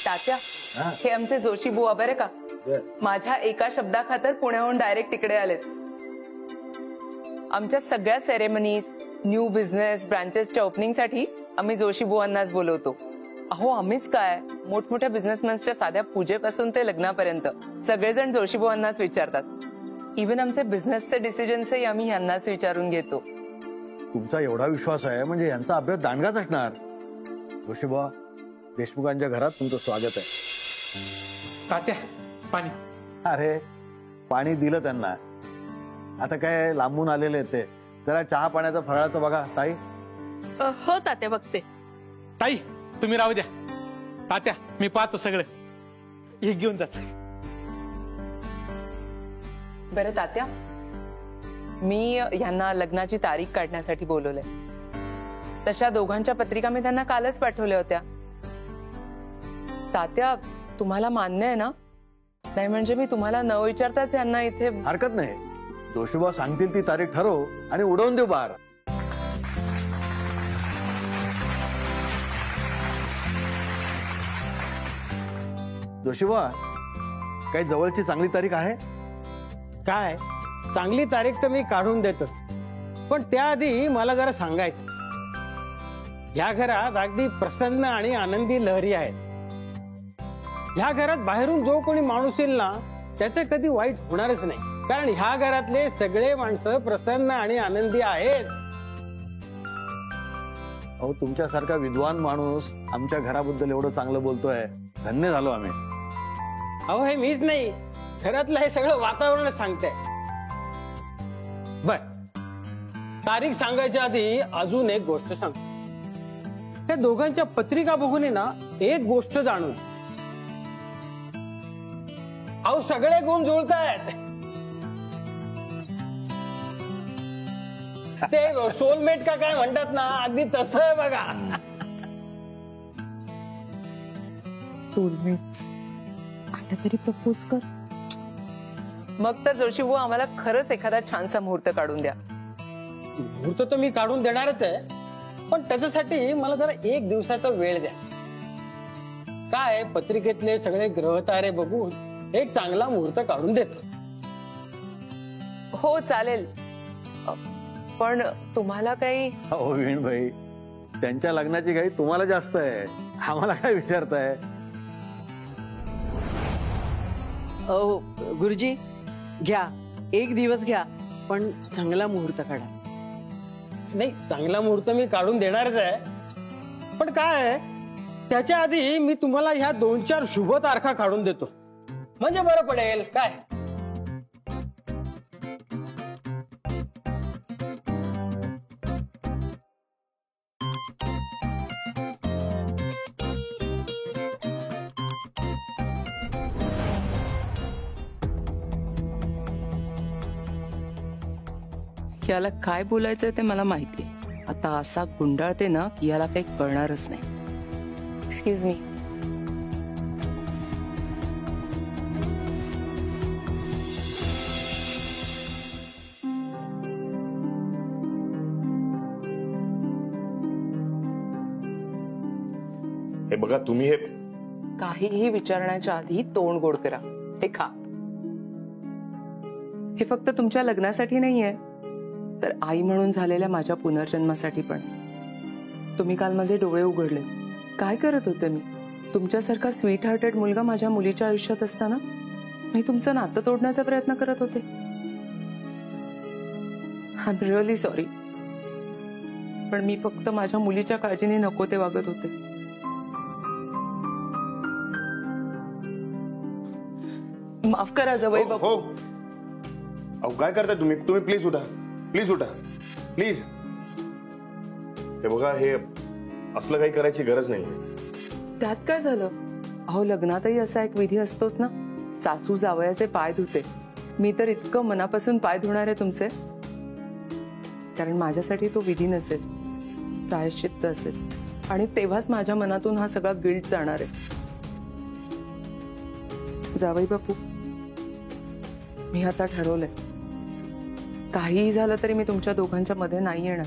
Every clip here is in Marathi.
तात्या, हे आमचे जोशी बुवा बरे का, माझ्या एका शब्दाखातर पुण्याहून डायरेक्ट तिकडे आलेत. आमच्या सगळ्या सेरेमनीज, न्यू बिझनेस ब्रांचेसच्या ओपनिंगसाठी आम्ही जोशी बुवांनाच बोलवतो. अहो आम्हीच काय, मोठमोठ्या बिझनेसमॅन्सच्या साध्या पूजेपासून ते लग्नापर्यंत सगळेजण जोशी बुवांनाच विचारतात. इव्हन आमचे बिझनेसचे डिसिजन्सही आम्ही यांनाच विचारून घेतो. तुमचा एवढा विश्वास आहे म्हणजे यांचा अभ्यास दांडगाच असणार. जोशी बुवा, देशमुखांच्या घरात तुमचं स्वागत आहे. तात्या, पाणी. अरे पाणी दिलं त्यांना, आता काय लांबून आलेले ते, जरा चहा पाण्याचा फराळाचं बघा. ताई. हो तात्या, बघते. ताई तुम्ही राहू द्या. तात्या मी पाहतो सगळं, एक घेऊन जात. बरं तात्या, मी यांना लग्नाची तारीख काढण्यासाठी बोलवलंय. तशा दोघांच्या पत्रिका मी त्यांना कालच पाठवल्या होत्या. तात्या तुम्हाला मान्य आहे ना? नाही म्हणजे मी तुम्हाला न विचारताच यांना इथे. हरकत नाही, जोशीबा सांगतील ती तारीख ठरव आणि उडवून देऊ बाहेर. जोशीबा, काही जवळची चांगली तारीख आहे? काय चांगली तारीख तर मी काढून देतच, पण त्याआधी मला जरा सांगायचं, या घरात अगदी प्रसन्न आणि आनंदी लहरी आहेत. ह्या घरात बाहेरून जो कोणी माणूस येईल ना, त्याचं कधी वाईट होणारच नाही, कारण ह्या घरातले सगळे माणसं प्रसन्न आणि आनंदी आहेत. अहो तुमच्यासारखा विद्वान माणूस आमच्या घराबद्दल एवढं चांगलं बोलतोय, धन्य झालो आम्ही. अहो हे मीच नाही, घरातलं हे सगळं वातावरण सांगतंय. बर, तारीख सांगायच्या आधी अजून एक गोष्ट सांगतो. त्या दोघांच्या पत्रिका बघून ना एक गोष्ट जाणून, अहो सगळे गुण जुळतायत. ते सोलमेट का काय म्हणतात ना, अगदी तसं आहे बघा. सोलमेट्स. आता तरी प्रपोज कर. मग तर जोशी बुवा आम्हाला खरंच एखादा छानसा मुहूर्त काढून द्या. मुहूर्त तर मी काढून देणारच आहे, पण त्याच्यासाठी मला जरा एक दिवसाचा वेळ द्या. काय पत्रिकेतले सगळे ग्रह तारे बघून एक चांगला मुहूर्त काढून देतो. हो चालेल, पण तुम्हाला काही. हो वीणबाई, त्यांच्या लग्नाची घाई तुम्हाला जास्त आहे, आम्हाला काय विचारताय? गुरुजी घ्या, एक दिवस घ्या, पण चांगला मुहूर्त काढा. नाही, चांगला मुहूर्त मी काढून देणारच आहे, पण काय आहे, त्याच्या आधी मी तुम्हाला ह्या 2-4 शुभ तारखा काढून देतो, म्हणजे बरं पडेल. काय याला काय बोलायचंय ते मला माहिती. आता असा गुंडाळते ना की याला काही कळणारच नाही. Excuse me. हे बघा, तुम्ही हे काहीही विचारण्याच्या आधी तोंड गोड करा. हे खा. हे फक्त तुमच्या लग्नासाठी नाहीये, तर आई म्हणून झालेल्या माझ्या पुनर्जन्मासाठी पण. तुम्ही काल माझे डोळे उघडले. काय करत होते मी? तुमच्यासारखा स्वीट हार्टेड मुलगा माझ्या मुलीच्या आयुष्यात असताना मी तुमचं नातं तोडण्याचा प्रयत्न करत होते. आय एम रिअली सॉरी, पण मी फक्त माझ्या मुलीच्या काळजीने नको ते वागत होते. माफ करा जवळ बापू. हो, अहो काय करताय तुम्ही? तुम्ही प्लीज उठा, प्लीज उठा, प्लीज. हे बघा, हे असलं काही करायची गरज नाही. त्यात काय झालं? अहो लग्नातही असा एक विधी असतोच ना, सासू जावयाचे पाय धुते. मी तर इतकं मनापासून पाय धुणार आहे तुमचे, कारण माझ्यासाठी तो विधी नसेल, प्रायश्चित्त असेल, आणि तेव्हाच माझ्या मनातून हा सगळा गिल्ट जाणार आहे. जावई बापू, मी आता ठरवलंय, काहीही झालं तरी मी तुमच्या दोघांच्या मध्ये नाही येणार.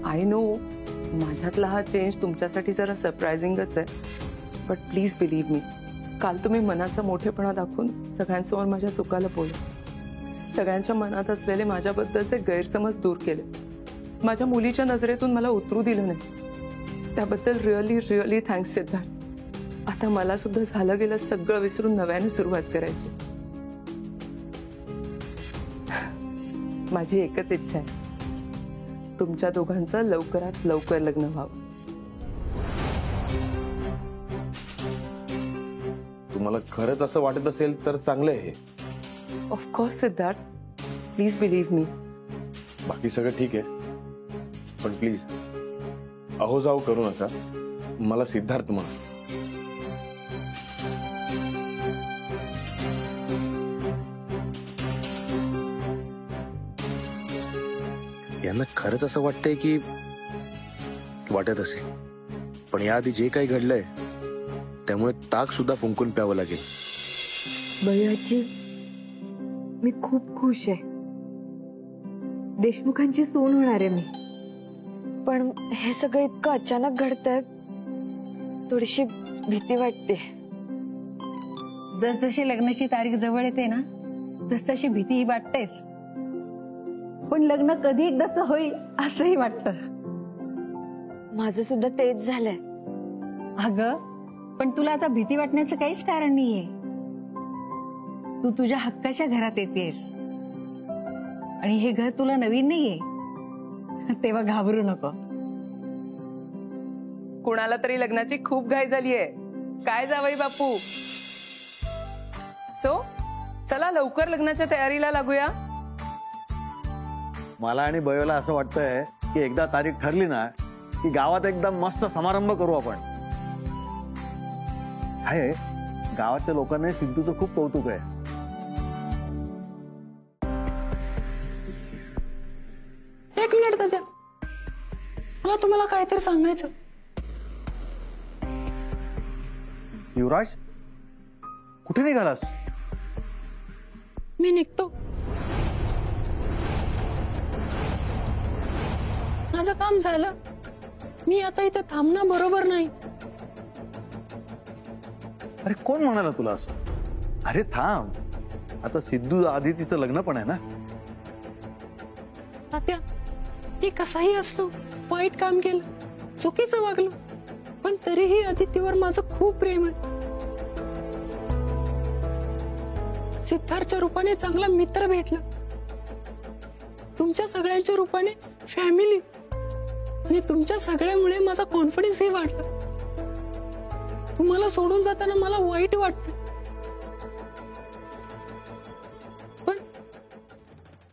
आय नो माझ्यातला हा चेंज तुमच्यासाठी जरा सरप्रायझिंगच आहे, बट प्लीज बिलीव्ह मी, काल तुम्ही मनाचा मोठेपणा दाखवून सगळ्यांसमोर माझ्या चुका लपवल्या, सगळ्यांच्या मनात असलेले माझ्याबद्दलचे गैरसमज दूर केले, माझ्या मुलीच्या नजरेतून मला उतरू दिलं नाही. त्याबद्दल रिअली रिअली थँक्स सिद्धार्थ. आता मला सुद्धा झालं गेलं सगळं विसरून नव्याने सुरुवात करायची. माझी एकच इच्छा आहे, तुमच्या दोघांचं लवकरात लवकर लग्न व्हावं. तुम्हाला खरंच असं वाटत असेल तर चांगलं आहे. ऑफकोर्स सिद्धार्थ, प्लीज बिलीव्ह मी. बाकी सगळं ठीक आहे, पण प्लीज अहो जाऊ करू नका. मला सिद्धार्थ म्हणा. यांना खरंच असं वाटतंय की वाटत असेल, पण याआधी जे काही घडलंय त्यामुळे ताक सुद्धा फुंकून प्यावं लागेल. बयाची, मी खूप खुश आहे. देशमुखांची सून होणार आहे मी. पण हे सगळं इतकं अचानक घडतंय, थोडीशी भीती वाटते. जसजशी लग्नाची तारीख जवळ येते ना, तसतशी भीतीही वाटतेच. पण लग्न कधी एकदाच होईल असंही वाटतं. माझं सुद्धा तेच झालंय. अगं, पण तुला आता भीती वाटण्याचं काहीच कारण नाहीये. तू तुझ्या हक्काच्या घरात येतेस आणि हे घर तुला नवीन नाहीये, तेव्हा घाबरू नको. कुणाला तरी लग्नाची खूप घाई झालीये. काय जावई बापू. सो चला लवकर लग्नाच्या तयारीला लागूया. मला आणि बयोला असं वाटतंय की एकदा तारीख ठरली ना की गावात एकदम मस्त समारंभ करू आपण. आहे, गावातल्या लोकांना सिद्धूचं खूप कौतुक आहे. एक मिनिट दादा, मला तुम्हाला काहीतरी सांगायचं. युवराज, कुठे निघालास? मी निघतो. माझं काम झालं. मी आता इथे थांबणं बरोबर नाही. अरे कोण म्हणाला तुला असं? अरे थांब, आता सिद्धू आधी तिचं लग्न पण आहे ना. तात्या, मी कसाही असलो, वाईट काम केलं, चुकीचं वागलो, पण तरीही आदित्यवर माझं खूप प्रेम आहे. सिद्धार्थच्या रूपाने चांगला मित्र भेटला, तुमच्या सगळ्यांच्या रूपाने फॅमिली, आणि तुमच्या सगळ्यामुळे माझा कॉन्फिडन्सही वाढला. तुम्हाला सोडून जाताना मला वाईट वाटतं, पण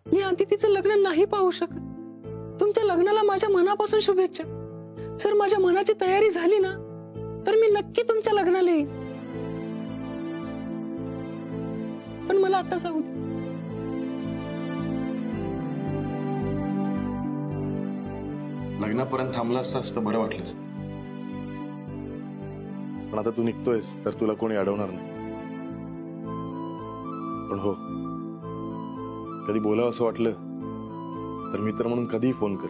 मी आदितीचं लग्न नाही पाहू शकत. तुमच्या लग्नाला माझ्या मनापासून शुभेच्छा. जर माझ्या मनाची तयारी झाली ना, तर मी नक्की तुमच्या लग्नाला येईन. पण मला आता जाऊ दे. लग्नापर्यंत थांबला असतास तर बरं वाटलं असतं. पण आता तू निघतोयस तर तुला कोणी अडवणार नाही. पण हो, कधी बोलावं असं वाटलं तर मित्र म्हणून कधीही फोन कर.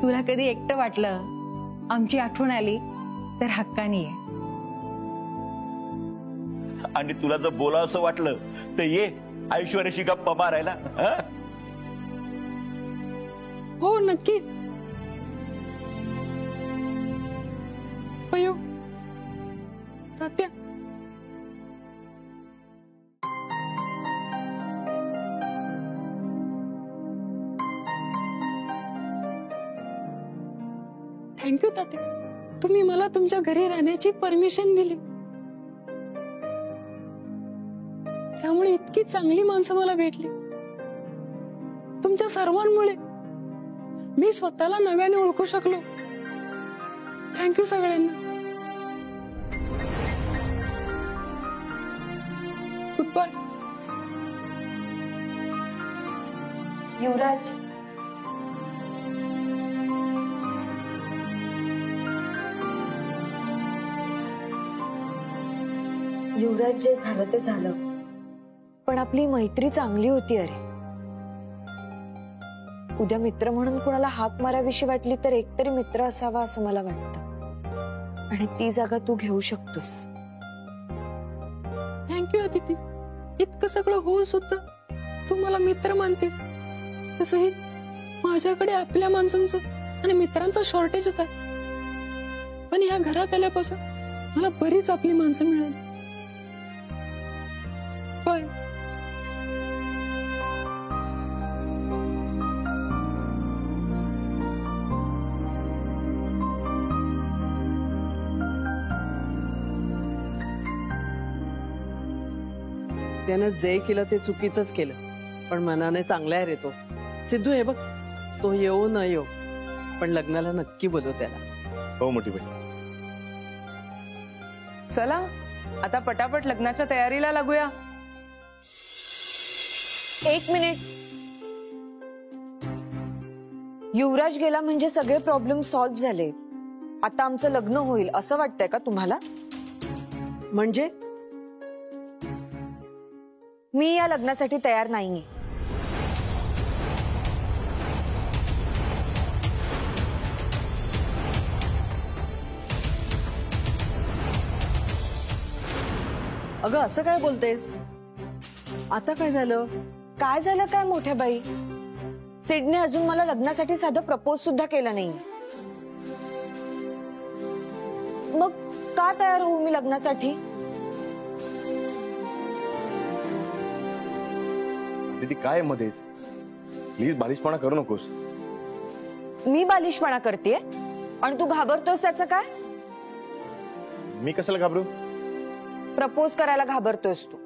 तुला कधी एकटं वाटलं, आमची आठवण आली, तर हक्कानी आहे. आणि तुला जर बोला असं वाटलं तर ये ऐश्वर्याशी गप्पा मारायला. हो नक्की. पयो, तात्या, थँक्यू तात्या. तुम्ही मला तुमच्या घरी राहण्याची परमिशन दिली. त्यामुळे इतकी चांगली माणसं मला भेटली. तुमच्या सर्वांमुळे मी स्वतःला नव्याने ओळखू शकलो. थँक्यू सगळ्यांना. Good bye. युवराज, युवराज, जे झालं ते झालं, पण आपली मैत्री चांगली होती. अरे, उद्या मित्र म्हणून कुणाला हाक मारावीशी वाटली तर एकतरी मित्र असावा असं मला वाटतं. आणि ती जागा तू घेऊ शकतोस. थँक्यू अदिती. इतकं सगळं होऊन सुद्धा तू मला मित्र मानतेस. तसंही माझ्याकडे आपल्या माणसांचं आणि मित्रांचं शॉर्टेजच आहे. पण या घरात आल्यापासून मला बरीच आपली माणसं मिळाली. बाय. त्यानं जे केलं ते चुकीचंच केलं, पण मनाने चांगला आहे रे तो. सिद्धू हे बघ, तो येऊ न येऊ पण लग्नाला नक्की बोलव त्याला. हो मोठी बहीण. चला आता पटापट लग्नाच्या तयारीला लागूया. एक मिनिट. युवराज गेला म्हणजे सगळे प्रॉब्लेम सॉल्व्ह झाले. आता आमचं लग्न होईल असं वाटतंय का तुम्हाला? म्हणजे मी या लग्नासाठी तयार नाहीये. अगं असं काय बोलतेस? आता काय झालं? काय झालं काय मोठ्या बाई? सिडने अजून मला लग्नासाठी साधं प्रपोज सुद्धा केलं नाही. मग का तयार होऊ मी लग्नासाठी? दीदी काय मध्येच, प्लीज बालिशपणा करू नकोस. मी बालिशपणा करतेय आणि तू घाबरतोस त्याचं काय? मी कशाला घाबरू? प्रपोज करायला घाबरतोस तू.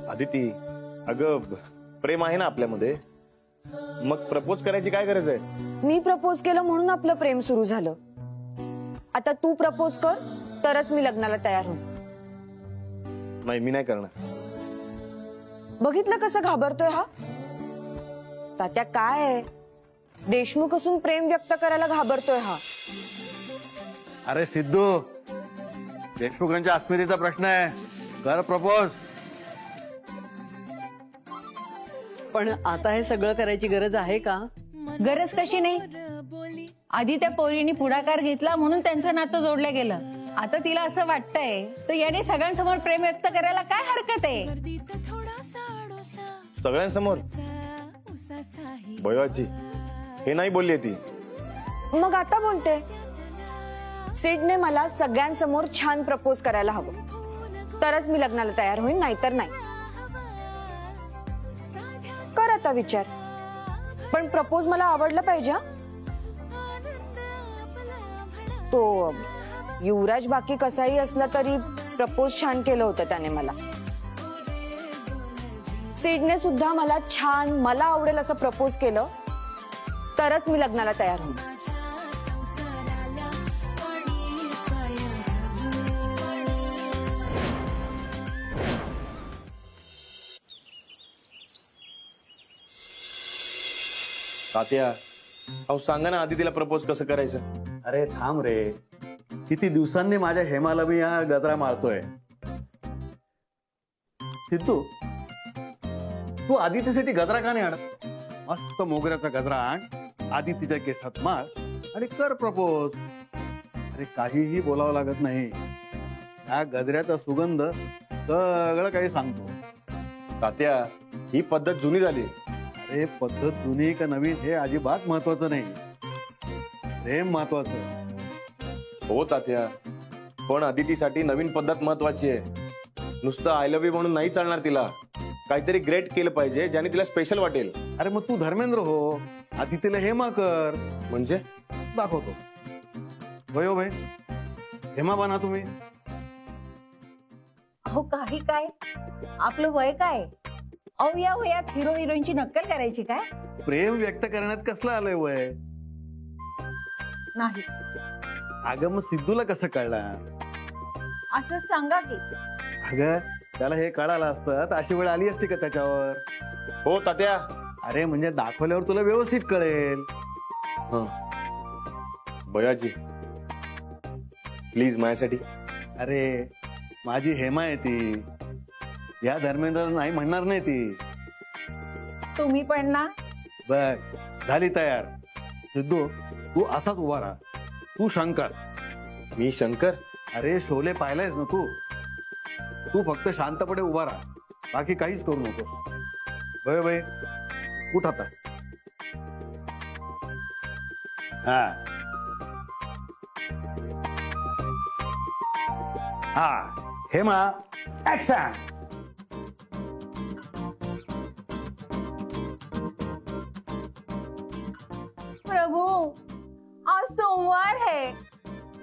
आदिती अगं प्रेम आहे ना आपल्यामध्ये, मग प्रपोज करायची काय गरज आहे? मी प्रपोज केलं म्हणून आपलं प्रेम सुरू झालं. आता तू प्रपोज कर तरच मी लग्नाला तयार होऊ. नाही मी नाही करणार. बघितलं कसं घाबरतोय हा? तात्या काय आहे, देशमुख असून प्रेम व्यक्त करायला घाबरतोय हा. अरे सिद्धू, देशमुखांच्या अस्मितेचा प्रश्न आहे, कर प्रपोज. पण आता हे सगळं करायची गरज आहे का? गरज कशी नाही? आधी त्या पोरीने पुढाकार घेतला म्हणून त्यांचं नातं जोडलं गेलं. आता तिला असं वाटतंय तर याने सगळ्यांसमोर प्रेम व्यक्त करायला काय हरकत आहे? सगळ्यांसमोर? भयवाची हे नाही बोलली ती. मग आता बोलते. सिडने मला सगळ्यांसमोर छान प्रपोज करायला हवं तरच मी लग्नाला तयार होईन, नाहीतर नाही. कर आता विचार, पण प्रपोज मला आवडलं पाहिजे. तो युवराज बाकी कसाही असला तरी प्रपोज छान केलं होतं त्याने मला. सिडने सुद्धा मला छान, मला आवडेल असं प्रपोज केलं तरच मी लग्नाला तयार होईन. तात्या अहो सांगा ना आधी तिला प्रपोज कसं करायचं? अरे थांब रे, किती दिवसांनी माझ्या हेमाला मी हा गजरा मारतोय. सिद्धू, तू आदितीसाठी गजरा का नाही आणत? मस्त मोगऱ्याचा गजरा आण, आदितीच्या केसात मार आणि कर प्रपोज. अरे काहीही बोलावं लागत नाही, या गजऱ्याचा सुगंध सगळं काही सांगतो. तात्या ही पद्धत जुनी झाली. अरे पद्धत जुनी का नवीन हे अजिबात महत्वाचं नाही, प्रेम महत्वाचं. हो तात्या, पण अदितीसाठी नवीन पद्धत महत्वाची आहे. नुसतं आय लव्ह यू म्हणून नाही चालणार तिला. काहीतरी ग्रेट केलं पाहिजे ज्याने तिला स्पेशल वाटेल. अरे मग तू धर्मेंद्र हो, अदितीला हेमा कर. म्हणजे दाखवतो. वयो भाई हेमा बना तुम्ही. अहो काही काय, आपलं वय काय? अहो या वयात हिरो हिरोईनची नक्कल करायची काय? प्रेम व्यक्त करण्यात कसलं आलंय वय? नाही अगं मग सिद्धूला कसं कळणार? असं सांगा की. अगं त्याला हे कळालं असतं तर अशी वेळ आली असती का त्याच्यावर? हो तात्या. अरे म्हणजे दाखवल्यावर तुला व्यवस्थित कळेल. बयाजी प्लीज माझ्यासाठी. अरे माझी हेमा आहे ती, या धर्मेंद्र नाही म्हणणार नाही ती. तुम्ही पण ना बघ झाली तयार. सिद्धू तू असाच उभा राहा. तू शंकर. मी शंकर? अरे शोले पाहिलायस ना तू. तू फक्त शांतपणे उभा राहा, बाकी काहीच करू नको. बय बय उठ आता. हा हा हेमा ऍक्शन. प्रभु आज सोमवार है,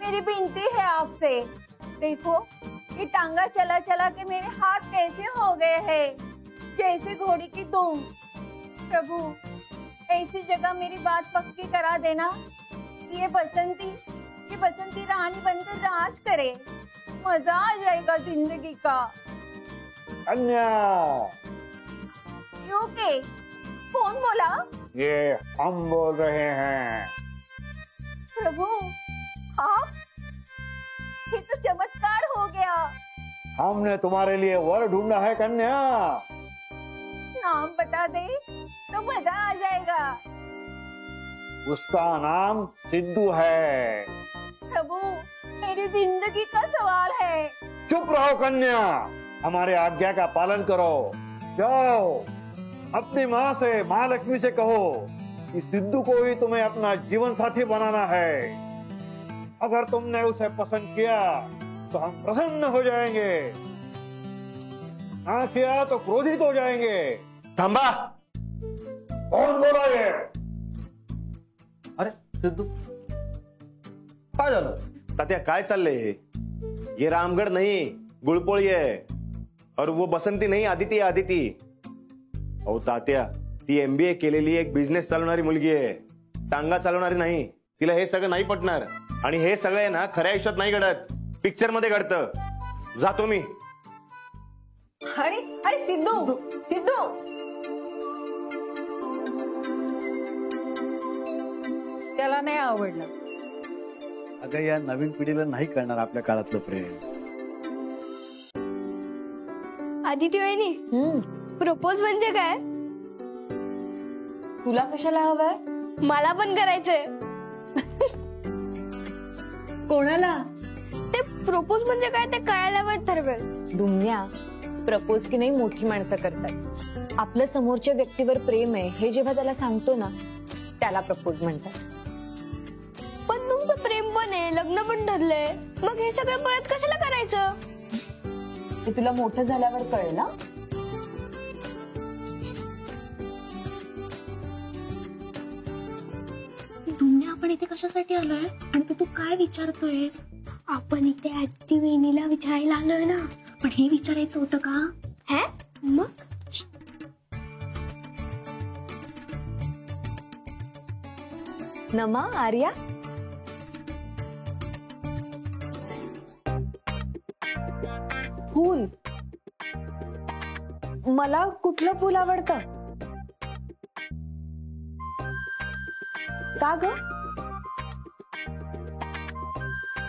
मेरी विनती है आपसे. देखो ये टांगा चला चला के मेरे हाथ कैसे हो गए हैं, जैसे घोड़ी की दुम. प्रभु ऐसी जगह मेरी बात पक्की करा देना. ये बसंती रानी बनकर राज करे. मजा आ जाएगा जिंदगी का. अन्या क्यों के? कौन बोला? ये हम बोल रहे हैं. प्रभु हाँ, ये तो चमत्कार हो गया. हमने तुम्हारे लिए वर ढूंढा है कन्या. नाम बता दे तो मजा आ जाएगा. उसका नाम सिद्धू है. प्रभु मेरी जिंदगी का सवाल है. चुप रहो कन्या, हमारे आज्ञा का पालन करो. जाओ अपनी माँ से, माँ लक्ष्मी से कहो कि सिद्धू को ही तुम्हें अपना जीवन साथी बनाना है. अगर तुमने उसे पसंद किया तो हम प्रसन्न हो जाएंगे, ना किया तो क्रोधित हो जाएंगे. थांबा. कौन बोला ये? अरे सिद्धू काय झालं? तात्या काय चाललंय हे? ये रामगढ़ नहीं गुळपोळी है. और वो बसंती नहीं, आदिती है, आदिती. अहो तात्या, ती MBA केलेली एक बिझनेस चालवणारी मुलगी आहे, टांगा चालवणारी नाही. तिला हे सगळं नाही पटणार. आणि हे सगळं ना खऱ्या आयुष्यात नाही घडत, पिक्चर मध्ये घडतं. जातो मी. अरे अरे सिद्धू सिद्धू त्याला नाही आवडलं. अगं या नवीन पिढीला नाही कळणार आपल्या काळातलं प्रेम. आदिती वहिनी, प्रपोज म्हणजे काय? तुला कशाला हवंय? मला पण करायचंय. कोणाला? ते प्रपोज म्हणजे काय ते कळायल्यावर ठरवेल. दुनिया प्रपोज की नाही मोठी माणसं करतात. आपलं समोरच्या व्यक्तीवर प्रेम आहे हे जेव्हा त्याला सांगतो ना, त्याला प्रपोज म्हणतात. पण तुमचं प्रेम पण आहे, लग्न पण ठरलंय, मग हे सगळं परत कशाला करायचं? हे तुला मोठं झाल्यावर कळलं ना. दुनिया आपण इथे कशासाठी आलोय आणि तू काय विचारतोयस? आपण इथे आदिती वहिनीला विचारायला आलोय ना, पण हे विचारायचं होतं का? हे मग नमा आर्या, फूल. मला कुठलं फूल आवडतं? का ग?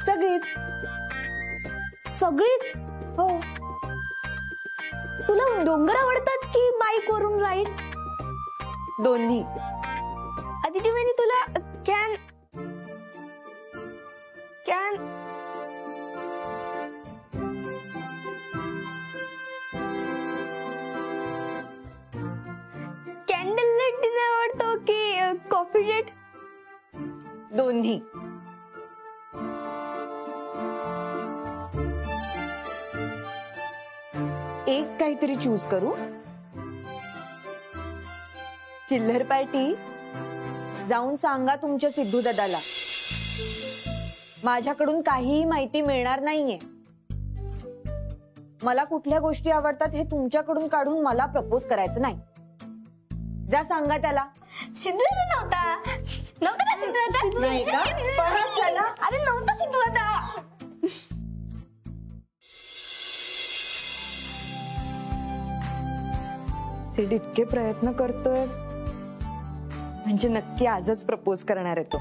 सगळीच. सगळीच? हो. तुला डोंगर आवडतात की बाईक वरून राईड? दोन्ही. आदिती वहिनी तुला कॅन कॅन्डल लाईट डिनर आवडतो की कॉफी डेट? दोन्ही. एक काहीतरी चूज करू. चिल्लर पार्टी. जाऊन सांगा तुमच्या सिद्धू दादाला माझ्याकडून काहीही माहिती मिळणार नाहीये. मला कुठल्या गोष्टी आवडतात हे तुमच्याकडून काढून मला प्रपोज करायचं नाही. जा सांगा त्याला. सिद्धू दादा नव्हता ना सिद्धू दादा? नाही का? परत चला. अरे नव्हता सिद्धू दादा. सिड इतके प्रयत्न करतोय म्हणजे नक्की आजच प्रपोज करणार आहे तो.